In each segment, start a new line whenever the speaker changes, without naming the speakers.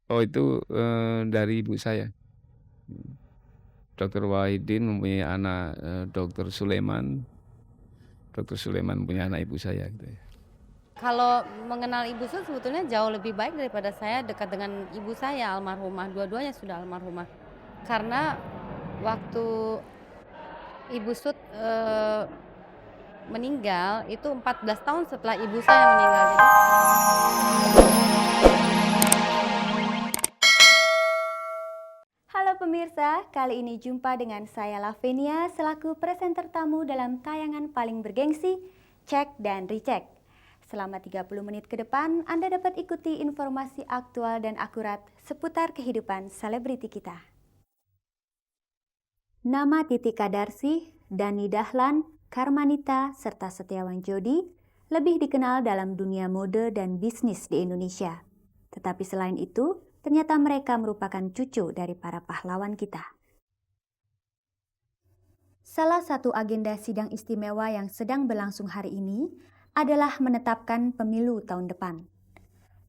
Oh itu, dari ibu saya. Dokter Wahidin mempunyai anak, Dokter Suleman punya anak ibu saya gitu ya.
Kalau mengenal Ibu Sud sebetulnya jauh lebih baik daripada saya dekat dengan ibu saya almarhumah, dua-duanya sudah almarhumah. Karena waktu Ibu Sud, meninggal itu 14 tahun setelah ibu saya meninggal.
Halo pemirsa, kali ini jumpa dengan saya Lavenia selaku presenter tamu dalam tayangan paling bergengsi, Cek dan Recheck. Selama 30 menit ke depan, Anda dapat ikuti informasi aktual dan akurat seputar kehidupan selebriti kita. Nama Titi Kadarsi, Dani Dahlan, Karmanita, serta Setiawan Jodi lebih dikenal dalam dunia mode dan bisnis di Indonesia. Tetapi selain itu, ternyata mereka merupakan cucu dari para pahlawan kita. Salah satu agenda sidang istimewa yang sedang berlangsung hari ini adalah menetapkan pemilu tahun depan.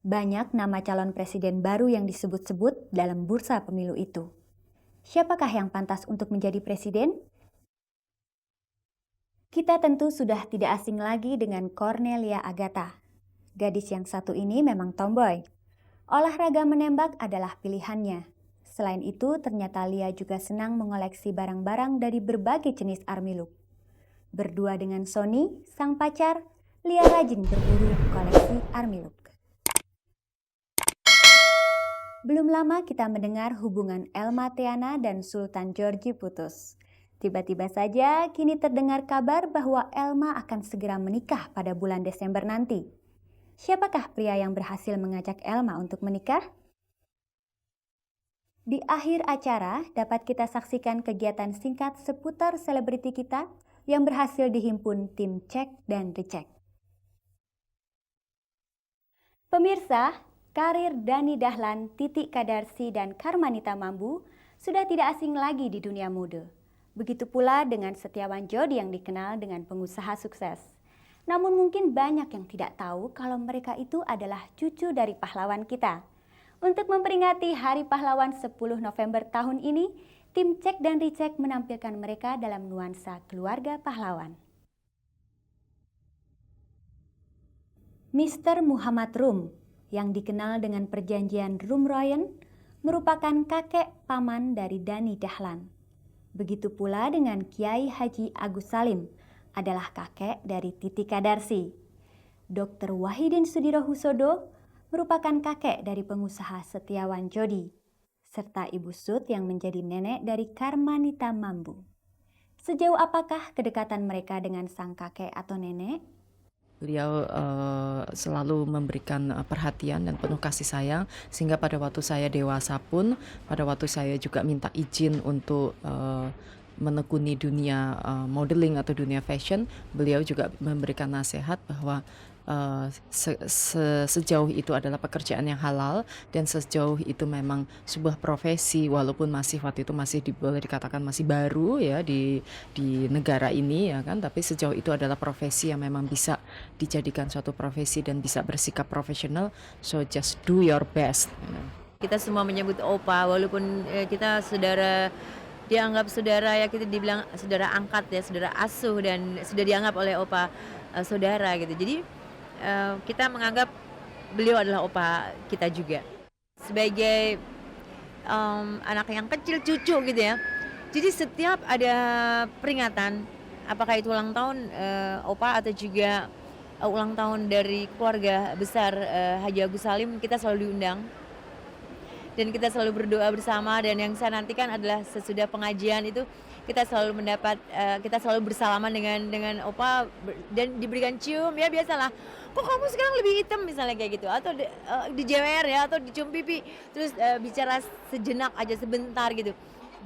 Banyak nama calon presiden baru yang disebut-sebut dalam bursa pemilu itu. Siapakah yang pantas untuk menjadi presiden? Kita tentu sudah tidak asing lagi dengan Cornelia Agatha. Gadis yang satu ini memang tomboy. Olahraga menembak adalah pilihannya. Selain itu, ternyata Lia juga senang mengoleksi barang-barang dari berbagai jenis army look. Berdua dengan Sony, sang pacar, Lia rajin berburu koleksi army look. Belum lama kita mendengar hubungan Elma Theana dan Sultan Georgi putus. Tiba-tiba saja kini terdengar kabar bahwa Elma akan segera menikah pada bulan Desember nanti. Siapakah pria yang berhasil mengajak Elma untuk menikah? Di akhir acara dapat kita saksikan kegiatan singkat seputar selebriti kita yang berhasil dihimpun tim Cek dan Recheck. Pemirsa, karir Dani Dahlan, Titi Kadarsi, dan Karmanita Mambu sudah tidak asing lagi di dunia mode. Begitu pula dengan Setiawan Jodi yang dikenal dengan pengusaha sukses. Namun mungkin banyak yang tidak tahu kalau mereka itu adalah cucu dari pahlawan kita. Untuk memperingati Hari Pahlawan 10 November tahun ini, tim Cek dan Recheck menampilkan mereka dalam nuansa keluarga pahlawan. Mr. Muhammad Rum, yang dikenal dengan perjanjian Rum Royen, merupakan kakek paman dari Dani Dahlan. Begitu pula dengan Kiai Haji Agus Salim, adalah kakek dari Titi Kadarsi. Dr. Wahidin Sudirohusodo merupakan kakek dari pengusaha Setiawan Jodi, serta Ibu Sud yang menjadi nenek dari Karmanita Mambu. Sejauh apakah kedekatan mereka dengan sang kakek atau nenek?
Beliau selalu memberikan perhatian dan penuh kasih sayang, sehingga pada waktu saya dewasa pun, pada waktu saya juga minta izin untuk menekuni dunia modeling atau dunia fashion, beliau juga memberikan nasihat bahwa sejauh itu adalah pekerjaan yang halal dan sejauh itu memang sebuah profesi, walaupun masih waktu itu masih boleh dikatakan masih baru ya di negara ini ya kan, tapi sejauh itu adalah profesi yang memang bisa dijadikan suatu profesi dan bisa bersikap profesional, so just do your best.
Kita semua menyebut opa, walaupun kita saudara, dianggap saudara ya, kita dibilang saudara angkat ya, saudara asuh, dan sudah dianggap oleh opa saudara gitu. Jadi kita menganggap beliau adalah opa kita juga. Sebagai anak yang kecil, cucu gitu ya. Jadi setiap ada peringatan, apakah itu ulang tahun opa atau juga ulang tahun dari keluarga besar Haji Agus Salim, kita selalu diundang. Dan kita selalu berdoa bersama, dan yang saya nantikan adalah sesudah pengajian itu kita selalu kita selalu bersalaman dengan opa dan diberikan cium ya, biasalah. Kok kamu sekarang lebih hitam misalnya kayak gitu, atau dijewer ya, atau dicium pipi, terus bicara sejenak aja, sebentar gitu.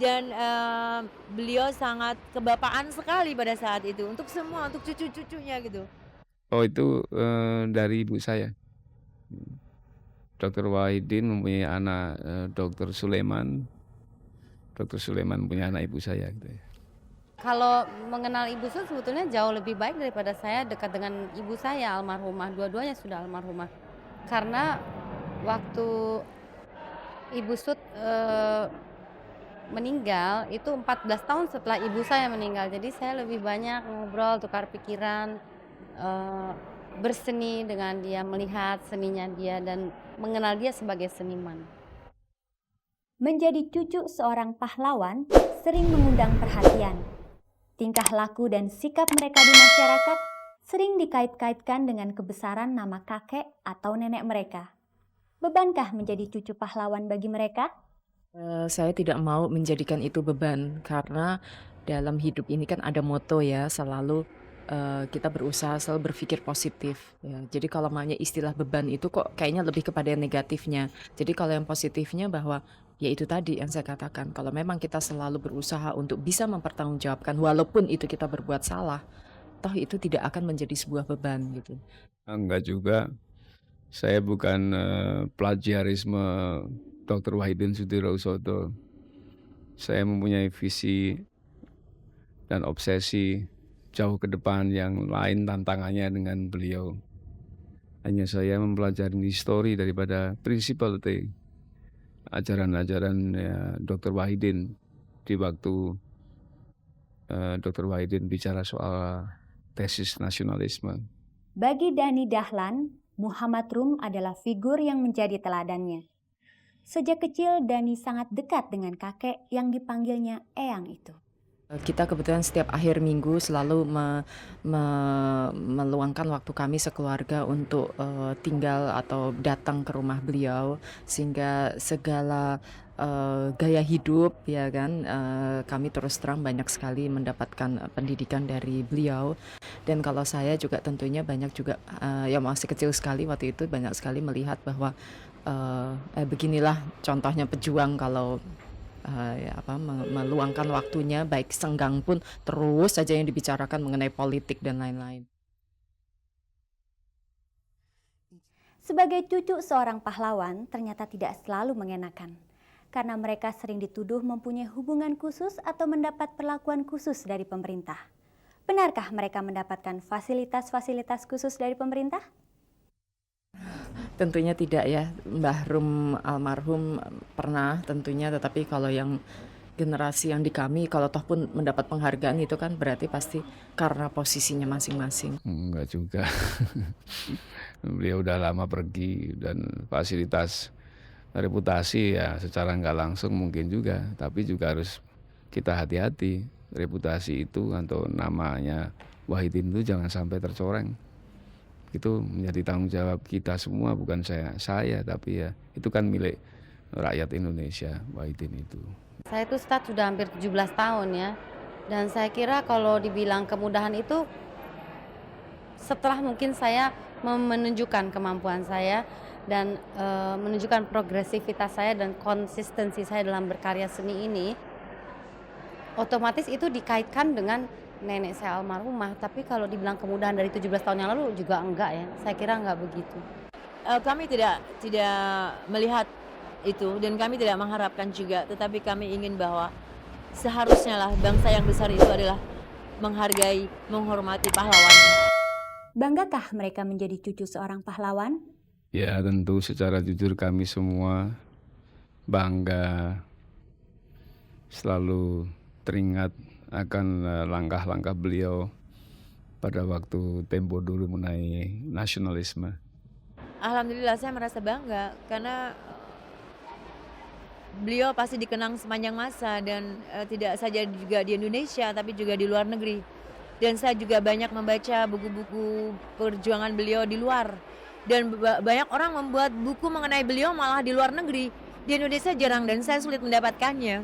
Dan beliau sangat kebapaan sekali pada saat itu untuk semua, untuk cucu-cucunya gitu.
Oh itu, dari ibu saya. Dokter Wahidin mempunyai anak, Dokter Suleman punya anak ibu saya gitu ya.
Kalau mengenal Ibu Sud sebetulnya jauh lebih baik daripada saya dekat dengan ibu saya almarhumah, dua-duanya sudah almarhumah. Karena waktu Ibu Sud meninggal itu 14 tahun setelah ibu saya meninggal. Jadi saya lebih banyak ngobrol, tukar pikiran, eee, berseni dengan dia, melihat seninya dia dan mengenal dia sebagai seniman.
Menjadi cucu seorang pahlawan sering mengundang perhatian. Tingkah laku dan sikap mereka di masyarakat sering dikait-kaitkan dengan kebesaran nama kakek atau nenek mereka. Bebankah menjadi cucu pahlawan bagi mereka?
Saya tidak mau menjadikan itu beban karena dalam hidup ini kan ada moto ya selalu kita berusaha selalu berpikir positif ya. Jadi kalau namanya istilah beban itu kok kayaknya lebih kepada yang negatifnya. Jadi kalau yang positifnya bahwa ya itu tadi yang saya katakan kalau memang kita selalu berusaha untuk bisa mempertanggungjawabkan walaupun itu kita berbuat salah, toh itu tidak akan menjadi sebuah beban gitu.
Enggak juga, saya bukan plagiarisme Dr. Wahidin Sudirohusodo. Saya mempunyai visi dan obsesi jauh ke depan yang lain tantangannya dengan beliau. Hanya saya mempelajari histori daripada principality, ajaran-ajaran ya, Dr. Wahidin di waktu Dr. Wahidin bicara soal tesis nasionalisme.
Bagi Dani Dahlan, Muhammad Rum adalah figur yang menjadi teladannya. Sejak kecil Dani sangat dekat dengan kakek yang dipanggilnya Eyang itu.
Kita kebetulan setiap akhir minggu selalu meluangkan waktu kami sekeluarga untuk tinggal atau datang ke rumah beliau sehingga segala gaya hidup ya kan kami terus terang banyak sekali mendapatkan pendidikan dari beliau dan kalau saya juga tentunya banyak juga yang masih kecil sekali waktu itu banyak sekali melihat bahwa beginilah contohnya pejuang kalau meluangkan waktunya baik senggang pun terus saja yang dibicarakan mengenai politik dan lain-lain.
Sebagai cucu seorang pahlawan ternyata tidak selalu mengenakan. Karena mereka sering dituduh mempunyai hubungan khusus atau mendapat perlakuan khusus dari pemerintah. Benarkah mereka mendapatkan fasilitas-fasilitas khusus dari pemerintah?
Tentunya tidak ya, Mbah Rum almarhum pernah tentunya, tetapi kalau yang generasi yang di kami kalau toh pun mendapat penghargaan itu kan berarti pasti karena posisinya masing-masing.
Enggak juga. Beliau udah lama pergi dan fasilitas reputasi ya secara nggak langsung mungkin juga, tapi juga harus kita hati-hati. Reputasi itu atau namanya Wahidin itu jangan sampai tercoreng. Itu menjadi tanggung jawab kita semua, bukan saya tapi ya itu kan milik rakyat Indonesia, Wahidin itu.
Saya itu start sudah hampir 17 tahun ya. Dan saya kira kalau dibilang kemudahan itu setelah mungkin saya menunjukkan kemampuan saya dan menunjukkan progresivitas saya dan konsistensi saya dalam berkarya seni ini, otomatis itu dikaitkan dengan nenek saya almarhumah. Tapi kalau dibilang kemudahan dari 17 tahun yang lalu juga enggak ya. Saya kira enggak begitu.
Kami tidak melihat itu dan kami tidak mengharapkan juga, tetapi kami ingin bahwa seharusnya lah bangsa yang besar itu adalah menghargai, menghormati pahlawan.
Banggakah mereka menjadi cucu seorang pahlawan?
Ya tentu secara jujur kami semua bangga, selalu teringat akan langkah-langkah beliau pada waktu tempo dulu mengenai nasionalisme.
Alhamdulillah saya merasa bangga karena beliau pasti dikenang sepanjang masa dan tidak saja juga di Indonesia tapi juga di luar negeri. Dan saya juga banyak membaca buku-buku perjuangan beliau di luar. Dan banyak orang membuat buku mengenai beliau malah di luar negeri. Di Indonesia jarang dan saya sulit mendapatkannya.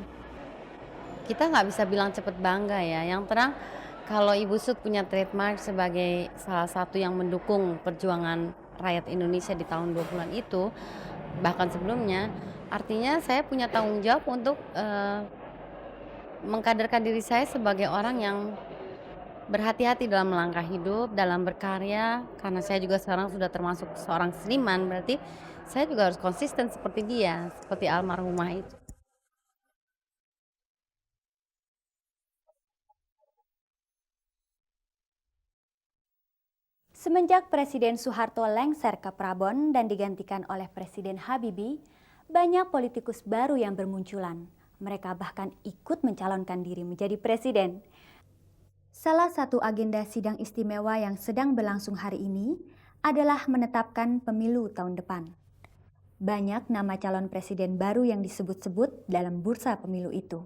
Kita nggak bisa bilang cepet bangga ya. Yang terang kalau Ibu Sud punya trademark sebagai salah satu yang mendukung perjuangan rakyat Indonesia di tahun 20-an itu, bahkan sebelumnya, artinya saya punya tanggung jawab untuk mengkaderkan diri saya sebagai orang yang berhati-hati dalam melangkah hidup, dalam berkarya. Karena saya juga sekarang sudah termasuk seorang seniman, berarti saya juga harus konsisten seperti dia, seperti almarhumah itu.
Semenjak Presiden Soeharto lengser ke Prabon dan digantikan oleh Presiden Habibie, banyak politikus baru yang bermunculan. Mereka bahkan ikut mencalonkan diri menjadi presiden. Salah satu agenda sidang istimewa yang sedang berlangsung hari ini adalah menetapkan pemilu tahun depan. Banyak nama calon presiden baru yang disebut-sebut dalam bursa pemilu itu.